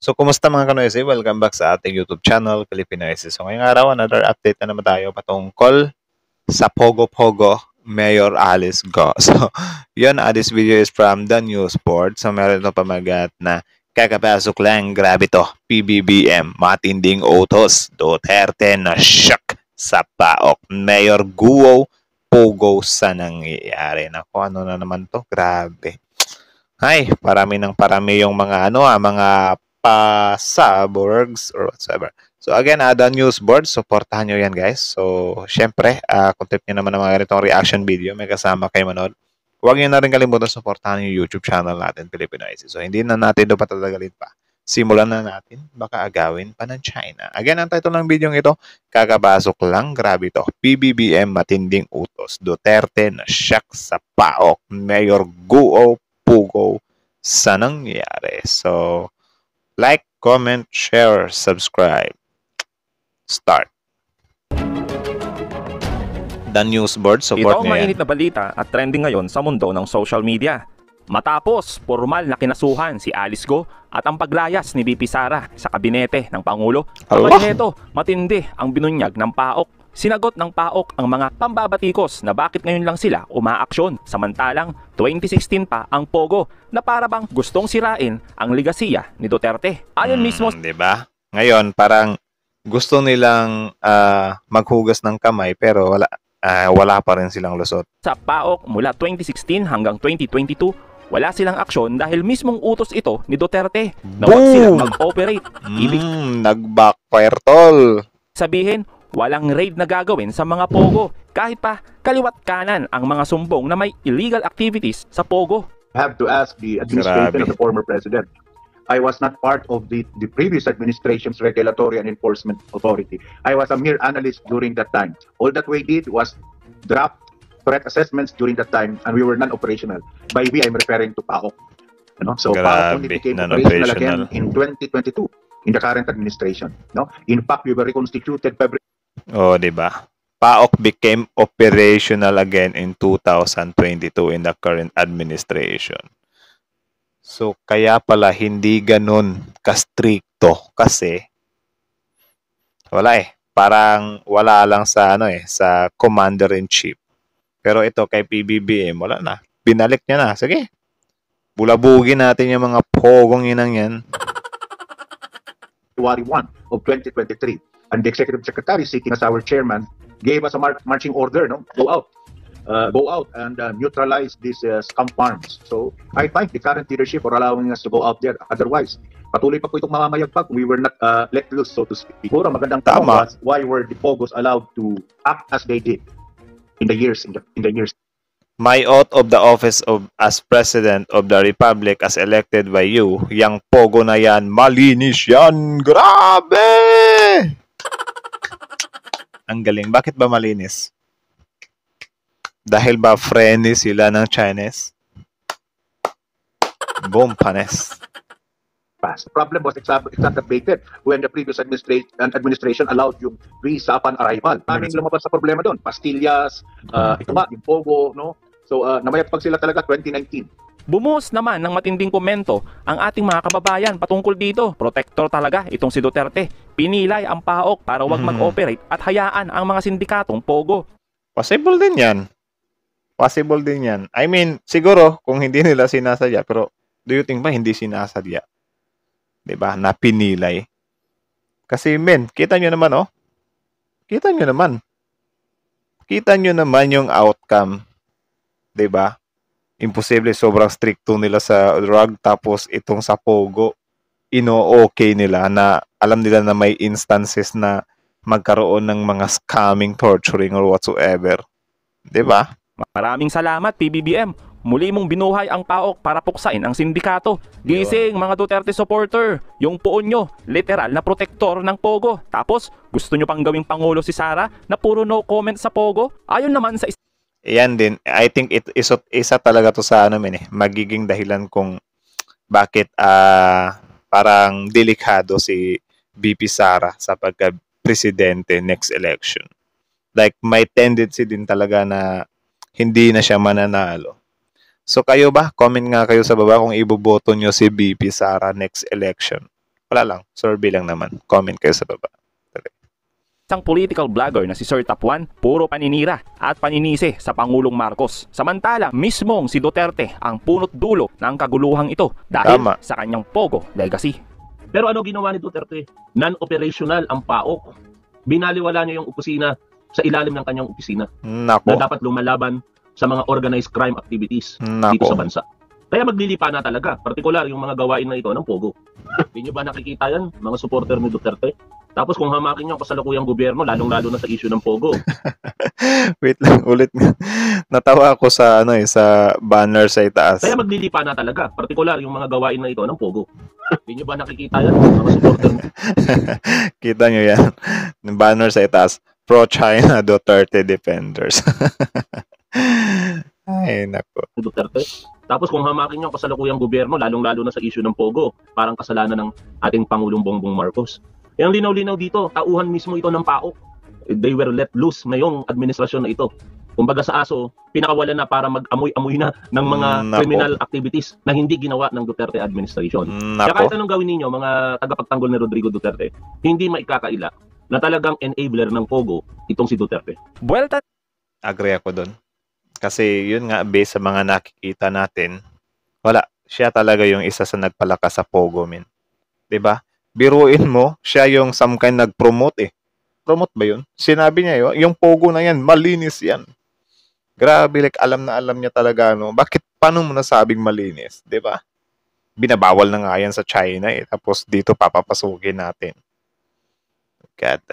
So, kumusta mga kanoise? Welcome back sa ating YouTube channel, Filipinoise. So, ngayong araw, another update na naman tayo patungkol sa Pogo Pogo Mayor Alice Go. So, yun, this video is from the news board. So, meron ito pamagat na kakapasok lang, grabe to, PBBM, matinding utos, Duterte na shock sa PAOK. Mayor Guo, Pogo sa nangyayari. Naku, ano na naman to? Grabe. Ay, parami yung mga mga pa-suburbs or whatsoever. So again, the news board, supportahan nyo yan guys. So syempre, kung tip nyo naman ng mga ganitong reaction video, may kasama kayo manood. Huwag nyo na rin kalimutan supportahan yung YouTube channel natin, Filipinoise. So hindi na natin doon patatagalin pa. Simulan na natin, baka agawin pa ng China. Again, ang title ng video ito, kakabasok lang, grabe to. PBBM matinding utos. Duterte na shock sa PAOK. Mayor Guo Pogo sa nangyayari. So, like, comment, share, subscribe. Start. The news board, support ito ang mainit na balita at trending ngayon sa mundo ng social media. Matapos formal na kinasuhan si Alice Go at ang paglayas ni VP Sara sa kabinete ng Pangulo, ito matindi ang binunyag ng PAOK. Sinagot ng PAOK ang mga pambabatikos na bakit ngayon lang sila umaaksyon samantalang 2016 pa ang Pogo na para bang gustong sirain ang ligasiya ni Duterte. Ayon mismo, diba? Ngayon parang gusto nilang maghugas ng kamay pero wala pa rin silang lusot. Sa PAOK mula 2016 hanggang 2022, wala silang aksyon dahil mismong utos ito ni Duterte na wag silang mag-operate. Ibig nag-backfire tol. Sabihin, walang raid na gagawin sa mga Pogo kahit pa kaliwat kanan ang mga sumbong na may illegal activities sa Pogo. I have to ask the administration of the former president. I was not part of the previous administration's regulatory and enforcement authority. I was a mere analyst during that time. All that we did was draft threat assessments during that time and we were non-operational. By we, I'm referring to PAOK. So PAOK only became operational again in 2022 in the current administration. In fact, we were reconstituted February. Oh, diba? PAOK became operational again in 2022 in the current administration. So, kaya pala hindi ganun ka-stricto kasi wala parang wala lang sa sa commander-in-chief. Pero ito kay PBBM wala na. Binalik niya na. Sige. Bulabugin natin yung mga pogong inang yan. February 1 of 2023. And the executive secretary, sitting as our chairman, gave us a marching order, go out and neutralize these scam farms. So I thank the current leadership for allowing us to go out there. Otherwise, patuloy pa po itong mamamayagpag. We were not let loose, so to speak. Siguro magandang tanong was, why were the Pogos allowed to act as they did in the years? My oath of the office of as President of the Republic as elected by you, yang Pogo na yan, malinis yan. Grabe! Ang galing. Bakit ba malinis? Dahil ba friendly sila ng Chinese? Boom, panes. The problem was exacerbated when the previous administration allowed yung visa upon arrival. Maraming lumabas sa problema doon. Pastillas, ito nga, yung Pogo, So, namayagpag sila talaga 2019. Bumuhos naman ng matinding komento ang ating mga kababayan patungkol dito. Protector talaga itong si Duterte. Pinilay ang PAOK para wag mag-operate at hayaan ang mga sindikatong Pogo. Possible din yan. Possible din yan. I mean, siguro kung hindi nila sinasadya, pero do you think ba hindi sinasadya? 'Di ba? Na pinilay. Kasi kita nyo naman Kita nyo naman. Kita nyo naman yung outcome. 'Di ba? Imposible, sobrang stricto nila sa drug tapos itong sa Pogo ino-okay nila na alam nila na may instances na magkaroon ng mga scamming, torturing or whatsoever. 'Di ba? Maraming salamat PBBM. Muli mong binuhay ang PAOK para puksain ang sindikato. Gising mga Duterte supporter. Yung poon nyo, literal na protektor ng Pogo. Tapos gusto nyo pang gawing pangulo si Sara na puro no comment sa Pogo. Ayon naman sa yan din, I think isa talaga to sa magiging dahilan kung bakit parang delikado si VP Sara sa pagka-presidente next election. Like may tendency din talaga na hindi na siya mananalo. So kayo ba? Comment nga kayo sa baba kung iboboto nyo si VP Sara next election. Wala lang. Survey lang naman. Comment kayo sa baba. Isang political vlogger na si Sir Tapuan, puro paninira at paninisi sa Pangulong Marcos. Samantala, mismong si Duterte ang punot dulo ng kaguluhang ito dahil sa kanyang Pogo legacy. Pero ano ginawa ni Duterte? Non-operational ang PAOK. Binaliwala niya yung opisina sa ilalim ng kanyang opisina na dapat lumalaban sa mga organized crime activities dito sa bansa. Kaya maglilipa na talaga, partikular yung mga gawain na ito ng Pogo. Hindi nyo ba nakikita yan, mga supporter ni Duterte? Tapos kung hamakin nyo ang kasalukuyang gobyerno, lalong-lalo na sa issue ng Pogo. Wait lang, ulit. Natawa ako sa sa banner sa itaas. Kaya maglilipa na talaga, partikular yung mga gawain na ito ng Pogo. Hindi nyo ba nakikita yan, mga supporter? Kita nyo yan. Yung banner sa itaas, pro-China Duterte defenders. Ay, nako. Duterte. Tapos kung hamakin nyo ang kasalukuyang gobyerno, lalong-lalo na sa issue ng Pogo, parang kasalanan ng ating Pangulong Bongbong Marcos. Yung linaw-linaw dito, tauhan mismo ito ng PAOK. They were let loose ngayong administrasyon na ito. Kumbaga sa ASO, pinakawalan na para mag-amoy-amoy na ng mga criminal activities na hindi ginawa ng Duterte administration. Kaya kahit anong gawin ninyo, mga tagapagtanggol ni Rodrigo Duterte, hindi maikakaila na talagang enabler ng Pogo itong si Duterte. Buwelta. Agree ako doon. Kasi yun nga, based sa mga nakikita natin, wala. Siya talaga yung isa sa nagpalakas sa Pogo, min. 'Di ba? Biruin mo, siya yung some kind nag-promote eh. Promote ba yun? Sinabi niya yung Pogo na yan, malinis yan. Grabe, like alam na alam niya talaga, no? Bakit, paano mo nasabing malinis? 'Di ba? Binabawal na nga yan sa China eh. Tapos dito papapasukin natin. God.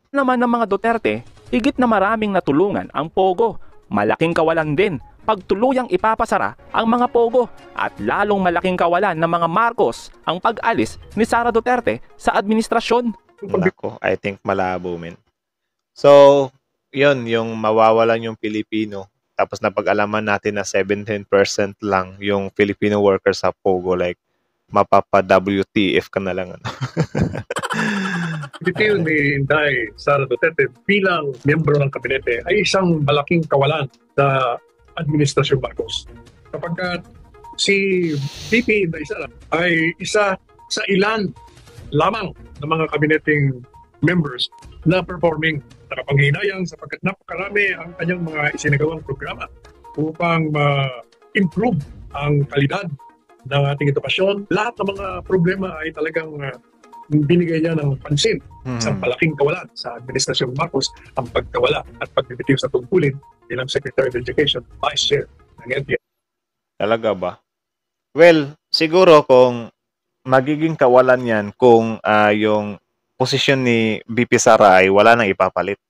Naman ng mga Duterte, higit na maraming natulungan ang Pogo. Malaking kawalan din pag tuluyang ipapasara ang mga Pogo at lalong malaking kawalan ng mga Marcos ang pag-alis ni Sara Duterte sa administrasyon. Nako, I think malabo, men. So, yun, yung mawawalan yung Pilipino. Tapos napag-alaman natin na 17% lang yung Filipino workers sa Pogo. Like, mapapa-WTF ka na lang. Bitiw ni Inday Sara Duterte bilang miyembro ng kabinete ay isang malaking kawalan sa Administrasyon Marcos. Kapag si VP Inday Sara ay isa sa ilan lamang ng mga kabineteng members na performing, nakapanghinayang sapagkat napakarami ang kanyang mga isinagawang programa upang ma-improve ang kalidad ng ating edukasyon. Lahat ng mga problema ay talagang binigay niya ng pansin. Isang malaking kawalan sa Administrasyong Marcos ang pagkawala at pagbibitiw sa tungkulin bilang Secretary of Education, Vice Chair ng NTF. Talaga ba? Well, siguro kung magiging kawalan yan kung yung posisyon ni VP Sara ay wala nang ipapalit.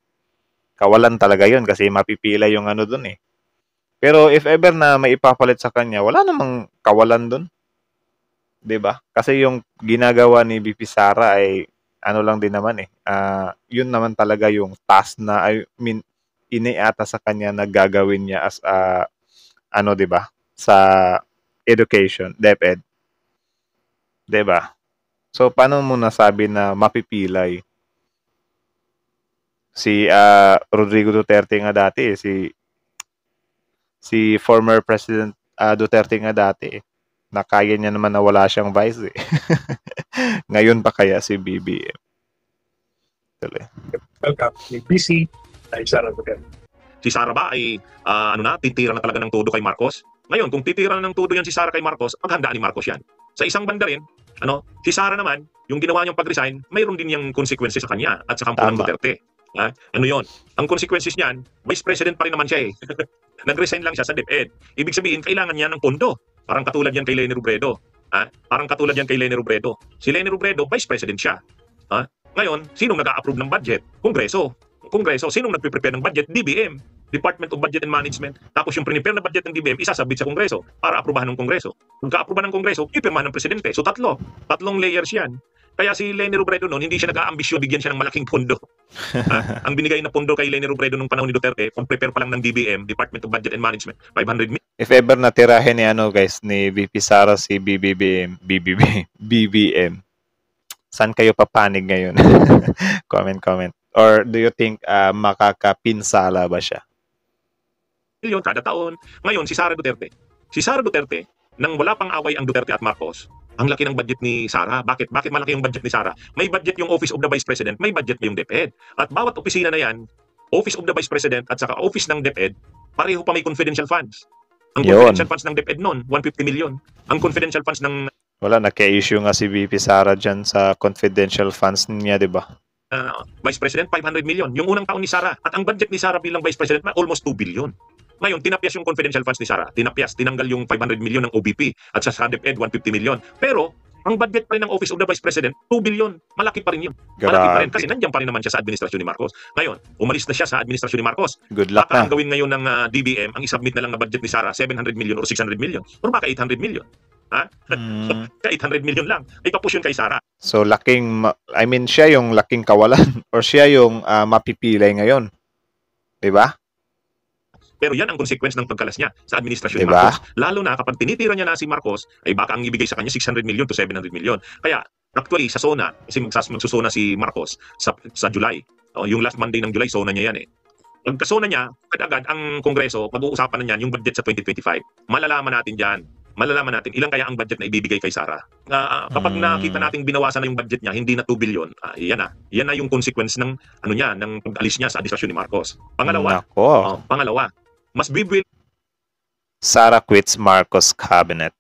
Kawalan talaga yun kasi mapipila yung ano dun eh. Pero if ever na may ipapalit sa kanya, wala namang kawalan dun. 'Di ba? Kasi yung ginagawa ni VP Sara ay ano lang din naman eh. Yun naman talaga yung task na iniata sa kanya na gagawin niya as 'di ba? Sa education, DepEd. 'Di ba? So paano mo nasabi na mapipilay si Rodrigo Duterte nga dati si former President Duterte nga dati na kaya niya naman na wala siyang vice eh. Ngayon pa kaya si BBM? Tuloy. Welcome ni PC Inday Sara Duterte. Si Sara ba ay titira na talaga ng todo kay Marcos? Ngayon, kung titira na ng todo yan si Sara kay Marcos, maghandaan ni Marcos yan. Sa isang banda rin, si Sara naman, yung ginawa niyang pag-resign, mayroon din yung consequences sa kanya at sa kampo ng Duterte. Ano yon? Ang consequences niyan, Vice President pa rin naman siya eh. Nag-resign lang siya sa DepEd. Ibig sabihin, kailangan niya ng pondo. Parang katulad yan kay Leni Robredo. Si Leni Robredo, Vice President siya. Ngayon, sinong nag-a-approve ng budget? Kongreso. Sinong nagpe-prepare ng budget? DBM. Department of Budget and Management. Tapos yung prepare na budget ng DBM, isasabit sa Kongreso para aprubahan ng Kongreso. Kung ka-aprobahan ng Kongreso, ipirmahan ng Presidente. So tatlong layers yan. Kaya si Leni Robredo noon, hindi siya nag-aambisyon bigyan siya ng malaking pondo. Ang binigay na pondo kay Leni Robredo nung panahon ni Duterte, kung prepare pa lang ng DBM, Department of Budget and Management, 500 million. If ever natirahin ni ni VP Sara si BBM, saan kayo papanig ngayon? Comment. Or do you think makakapinsala ba siya? Milyon kada taon. Ngayon, si Sara Duterte, nang wala pang away ang Duterte at Marcos, ang laki ng budget ni Sara. Bakit malaki yung budget ni Sara? May budget yung Office of the Vice President, may budget yung DepEd. At bawat opisina na yan, Office of the Vice President at saka Office ng DepEd, pareho pa may confidential funds. Ang confidential funds ng DepEd noon, 150 million. Ang confidential funds ng Wala, nagka-issue nga si VP Sara dyan sa confidential funds niya, di ba? Vice President, 500 million. Yung unang taon ni Sara. At ang budget ni Sara bilang Vice President, almost 2 billion. Ngayon, tinapyas yung confidential funds ni Sara. Tinanggal yung 500 million ng OBP at sa DepEd, 150 million. Pero, ang budget pa rin ng Office of the Vice President, 2 billion. Malaki pa rin yun. Malaki pa rin kasi nandiyan pa rin naman siya sa administrasyon ni Marcos. Ngayon, umalis na siya sa administrasyon ni Marcos. Good luck Baka na. ang gawin ngayon ng DBM, ang isubmit na lang na budget ni Sara, 700 million or 600 million. Or baka 800 million. Ha? Kaya 800 million lang. Ay papush yun kay Sara. So, siya yung laking kawalan or siya yung mapipilay ngayon. Di ba? Pero yan ang consequence ng pagkalas niya sa administrasyon ni Diba? Marcos. Lalo na kapag tinitira niya na si Marcos, ay baka ang ibigay sa kanya 600 million to 700 million. Kaya actually sa SONA, kasi magsusona si Marcos sa July. Yung last Monday ng July, SONA niya yan eh. Pagka-SONA niya, agad ang Kongreso, pag-uusapan na niyan yung budget sa 2025. Malalaman natin dyan. Malalaman natin ilang kaya ang budget na ibibigay kay Sara. Kapag nakita nating binawasan na yung budget niya, hindi na 2 billion, yan na yung consequence ng ng pag-alis niya sa administrasyon ni Marcos. Pangalawa, mas bibil Sara quits Marcos cabinet.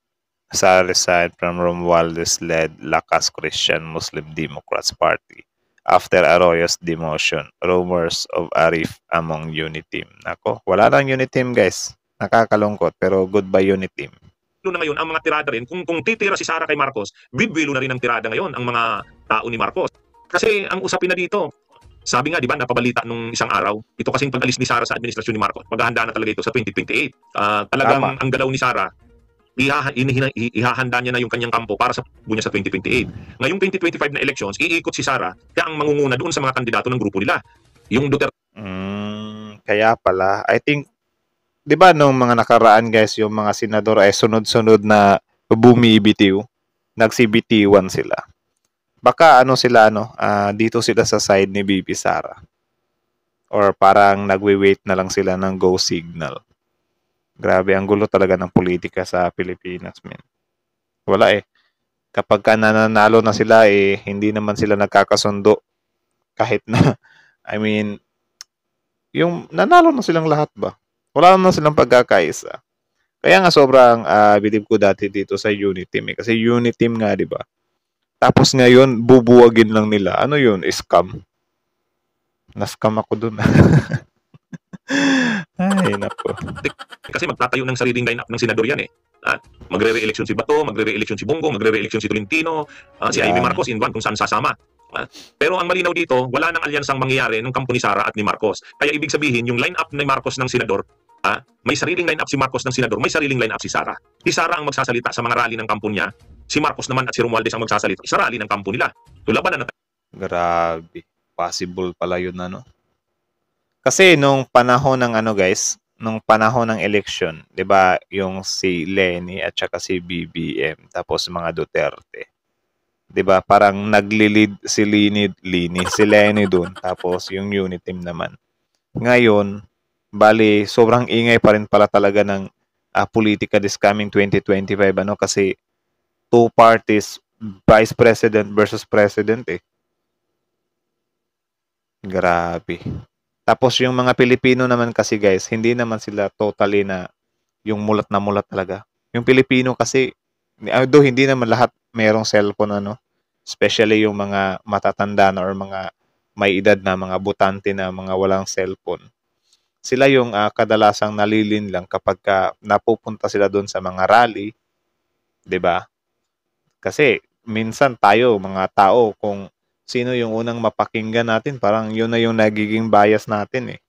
Sara resigned from Romualdez-led Lakas Christian Muslim Democrats Party after Arroyo's demotion. Rumors of Arif among unit team. Nako, wala nang unit team, guys. Nakakalungkot, pero goodbye unit team. na ngayon ang mga tirada rin. Kung titira si Sara kay Marcos, bibilo na rin ang tirada ngayon ang mga tao ni Marcos. Kasi ang usapin na dito, sabi nga, di ba, napabalita nung isang araw, ito kasing pag-alis ni Sara sa administrasyon ni Marcos, maghahanda na talaga ito sa 2028. Talagang ang galaw ni Sara, ihahanda niya na yung kanyang kampo para sa bunya sa 2028. Ngayong 2025 na elections, iikot si Sara, kaya ang mangunguna doon sa mga kandidato ng grupo nila. Yung Duterte. Kaya pala, I think, di ba nung mga nakaraan, guys, yung mga senador ay sunod-sunod na bumibitiw, nag-CBT1 sila. Baka dito sila sa side ni VP Sara. Or parang nagwe-wait na lang sila ng go signal. Grabe, ang gulo talaga ng politika sa Pilipinas, men. Wala eh. Kapag ka nananalo na sila, hindi naman sila nagkakasundo. Kahit na, yung nanalo na silang lahat ba? Wala na silang pagkakaisa. Kaya nga sobrang believe ko dati dito sa unit team. Kasi unit team nga, di ba? Tapos ngayon, bubuwagin lang nila. Ano yun? Scam. Na-scam ako dun. Ay, nako. Kasi magtatayo ng sariling lineup ng senador yan eh. Magre-re-election si Bato, magre-re-election si Bongo, magre-re-election si Tolentino, si Amy Marcos in one kung saan sasama. Pero ang malinaw dito, wala nang alyansang mangyayari ng kampo ni Sara at ni Marcos. Kaya ibig sabihin, yung lineup ni Marcos ng senador, may sariling lineup si Marcos ng senador, may sariling lineup si Sara. Si Sara ang magsasalita sa mga rally ng kampo niya. Si Marcos naman at si Romualdez ang magsasalita sa rally ng kampo nila. Labanan na. Grabe. Possible pala yun, Kasi nung panahon ng nung panahon ng election, 'di ba, yung si Leni at saka si BBM tapos mga Duterte. 'Di ba? Parang nagli-lead si Leni doon, tapos yung unit team naman. Ngayon, bali sobrang ingay pa rin pala talaga ng politika this coming 2025 kasi two parties, vice president versus president eh. Grabe. Tapos yung mga Pilipino naman kasi, guys, hindi naman sila totally na yung mulat na mulat talaga. Yung Pilipino kasi, although hindi naman lahat mayroong cellphone, especially yung mga matatanda na or mga may edad na mga butante na mga walang cellphone. Sila yung kadalasang nalilin lang kapag napupunta sila doon sa mga rally, 'di ba? Kasi minsan tayo, mga tao, kung sino yung unang mapakinggan natin, parang yun na yung nagiging bias natin eh.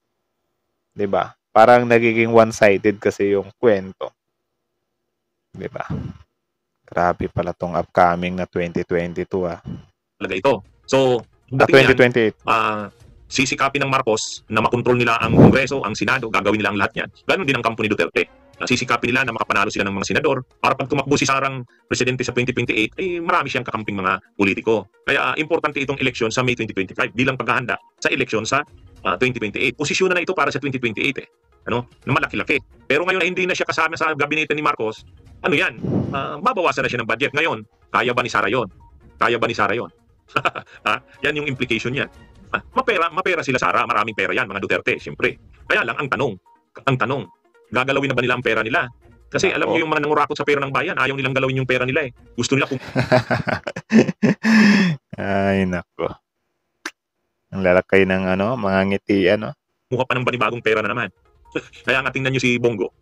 'Di ba? Parang nagiging one-sided kasi yung kwento. 'Di ba? Grabe pala tong upcoming na 2022 Talaga ito. So, 2028. sisikapin ng Marcos na makontrol nila ang Kongreso, ang Senado, gagawin nila ang lahat yan. Ganon din ang kampo ni Duterte. Sisikapin nila na makapanalo sila ng mga senador para pag tumakbo si Sarang presidente sa 2028, marami siyang kakamping mga politiko. Kaya importante itong eleksyon sa May 2025 bilang paghahanda sa eleksyon sa 2028. Posisyon na ito para sa 2028 na malaki-laki. Pero ngayon na hindi na siya kasama sa gabinete ni Marcos, ano yan, babawasan na siya ng budget. Ngayon, kaya ba ni Sara yon? Kaya ba ni Sara yon? Yan yung implication niyan. Mapera sila Sara, maraming pera yan, mga Duterte, siyempre. Kaya lang, ang tanong, gagalawin na ba nila ang pera nila? Kasi alam niyo yung mga nangurakot sa pera ng bayan, ayaw nilang galawin yung pera nila eh. Gusto nila Ay, nako. Ang lalakay ng mga ngiti, kumuha pa ng panibagong pera na naman. Kaya nga tingnan niyo si Bongo.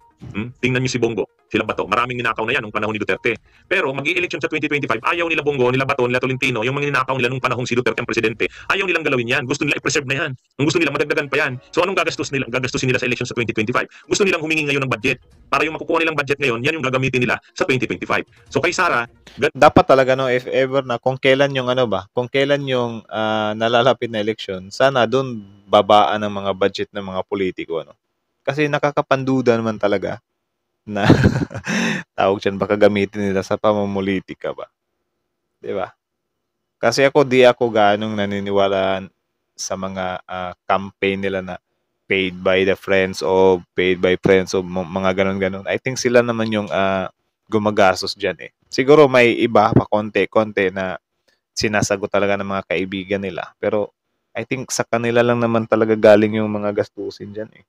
Tingnan niyo si Bongo. Sila Bato. Maraming ninakaw na yan nung panahon ni Duterte. Pero mag-i-election sa 2025, ayaw nila Bongo, nila Bato, nila Tolentino, yung mga ninakaw nila nung panahon si Duterte ang presidente, ayaw nilang galawin yan. Gusto nila i-preserve na yan. Ang gusto nila madagdagan pa yan. So anong gagastusin nila sa election sa 2025? Gusto nilang humingi ngayon ng budget. Para yung makukuha nilang budget ngayon, yan yung gagamitin nila sa 2025. So kay Sara, dapat talaga if ever na kung kailan yung kung kailan yung nalalapit na election, sana doon babaan ang mga budget ng mga politiko, Kasi nakakapanduda naman talaga na tawag dyan, baka gamitin nila sa pamumulitika ba. 'Di ba? Kasi di ako ganong naniniwala sa mga campaign nila na paid by the friends o paid by friends o mga ganon-ganon. I think sila naman yung gumagastos dyan eh. Siguro may iba pa konti-konti na sinasagot talaga ng mga kaibigan nila. Pero I think sa kanila lang naman talaga galing yung mga gastusin dyan eh.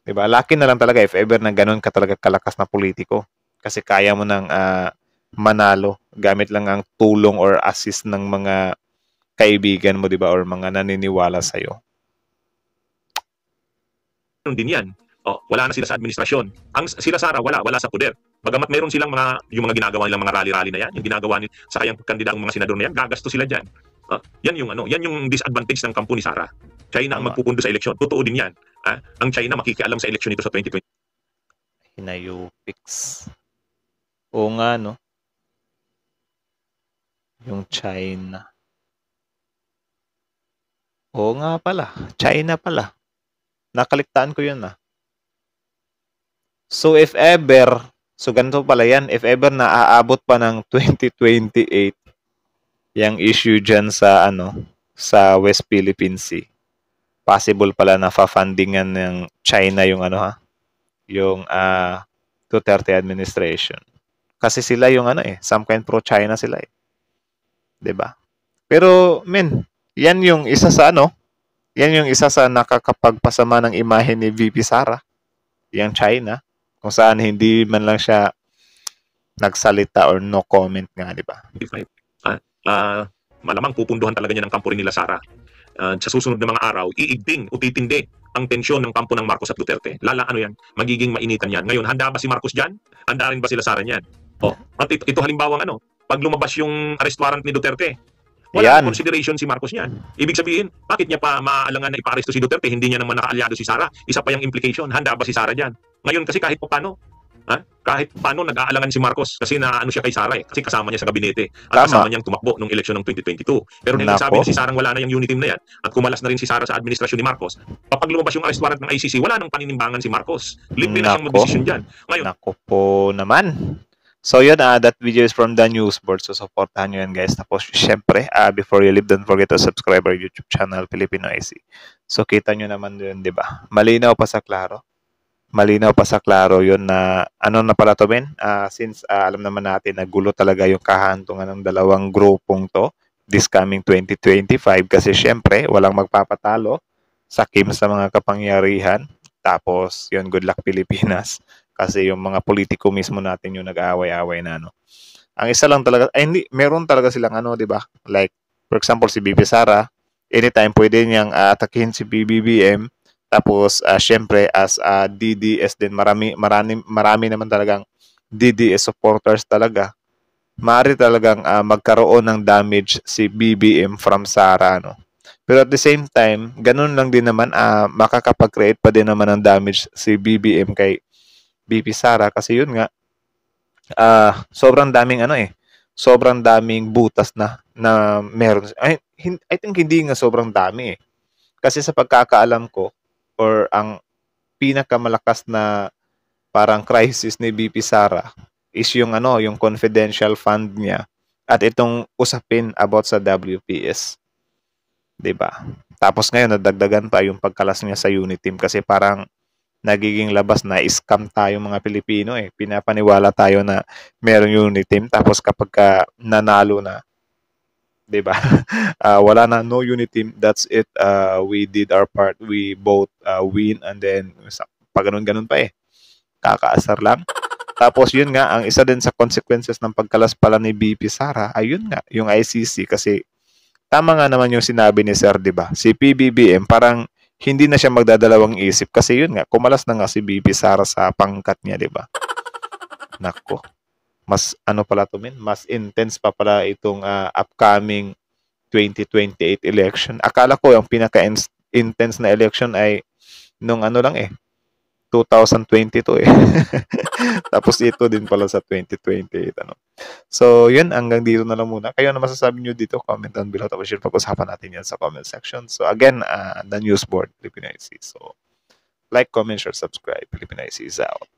Diba? Lucky na lang talaga if ever na ganun ka talaga kalakas na politiko. Kasi kaya mo nang manalo gamit lang ang tulong or assist ng mga kaibigan mo, diba? Or mga naniniwala sa'yo. din yan. Wala na sila sa administrasyon. Sila Sara, wala sa poder. Bagamat meron silang yung mga ginagawa nilang mga rally-rally na yan, yung ginagawa ni sa kayang kandidatong mga senador na yan, gagasto sila dyan. Yan yung disadvantage ng kampo ni Sara. China ang magpupundo sa eleksyon. Totoo din yan. Ang China makikialam sa eleksyon nito sa 2020. Hinayupix. Oo nga, no? Yung China. Oo nga pala. China pala. Nakaligtaan ko yun, So if ever, so ganito pala yan, if ever na aabot pa ng 2028, yung issue dyan sa, sa West Philippine Sea, possible pala na fa-fundingan ng China yung yung Duterte administration. Kasi sila yung some kind pro-China sila eh. 'Di ba? Pero yan yung isa sa yan yung isa sa nakakapagpasama ng imahe ni VP Sara, yung China, kung saan hindi man lang siya nagsalita or no comment nga, 'di ba? Malamang pupunduhan talaga niya ng kampo rin nila Sara. Sa susunod na mga araw, iigting o titindi ang tensyon ng kampo ng Marcos at Duterte. Yan, magiging mainitan yan. Ngayon, handa ba si Marcos dyan? Handa rin ba sila Sara niyan? At ito halimbawang pag lumabas yung arrest warrant ni Duterte, wala nang consideration si Marcos niyan. Ibig sabihin, bakit niya pa maaalangan na ipa-aresto si Duterte? Hindi niya naman nakaalyado si Sara. Isa pa yung implication, handa ba si Sara dyan? Ngayon kasi kahit paano nag-aalangan si Marcos kasi naano siya kay Sara kasi kasama niya sa gabinete at kasama niyang tumakbo nung eleksyon ng 2022. Pero nung sabi na si Sarang wala na yung unity team na yan at kumalas na rin si Sara sa administrasyon ni Marcos, kapag lumabas yung arrest warrant ng ICC, wala nang paninimbangan si Marcos. Libre na siyang mag-desisyon dyan. Ngayon, nako po naman. So yun, that video is from the news board. So supportahan nyo yan guys. Tapos syempre, before you leave, don't forget to subscribe our YouTube channel, Filipino IC. So kita nyo naman yun, di ba? Malinaw pa sa klaro yun na na pala to since alam naman natin na gulo talaga yung kahantungan ng dalawang grupong to this coming 2025 kasi syempre walang magpapatalo sa sa mga kapangyarihan. Tapos yun, good luck Pilipinas kasi yung mga politiko mismo natin yung nag-aaway-aaway na ang isa lang talaga hindi meron talaga silang di ba, like for example si BP Sara, anytime pwede niyang atakihin si BBM. Tapos, syempre, as DDS din, marami naman talagang DDS supporters talaga. Maaari talagang magkaroon ng damage si BBM from Sara, Pero at the same time, ganun lang din naman, makakapag-create pa din naman ng damage si BBM kay BP Sara. Kasi yun nga, sobrang daming sobrang daming butas na meron. I think hindi nga sobrang dami eh. Kasi sa pagkakaalam ko, or ang pinakamalakas na parang crisis ni BP Sara is yung yung confidential fund niya at itong usapin about sa WPS. 'Di ba? Tapos ngayon nadagdagan pa yung pagkalas niya sa unit team kasi parang nagiging labas na scam tayo mga Pilipino eh. Pinapaniwala tayo na merong unity team tapos kapag nanalo na, 'di ba? Wala na, no unity team. That's it. We did our part. We both win and then pag ganun pa eh. Kakaasar lang. Tapos yun nga, ang isa din sa consequences ng pagkalas pala ni BP Sara, ayun nga, yung ICC kasi tama nga naman yung sinabi ni Sir, 'di ba? Si PBBM parang hindi na siya magdadalawang isip kasi yun nga, kumalas na nga si BP Sara sa pangkat niya, 'di ba? Nako. Mas ano pala to, men? Mas intense pa pala itong upcoming 2028 election. Akala ko yung pinaka-intense na election ay nung ano lang eh, 2022 eh. Tapos ito din pala sa 2028 ano. So, yun, hanggang dito na lang muna. Kayo na masasabi nyo dito, comment down below. Tapos yun, pag-usapan natin yan sa comment section. So, again, the news board, Filipino IC. So, like, comment, share, subscribe. Filipino IC is out.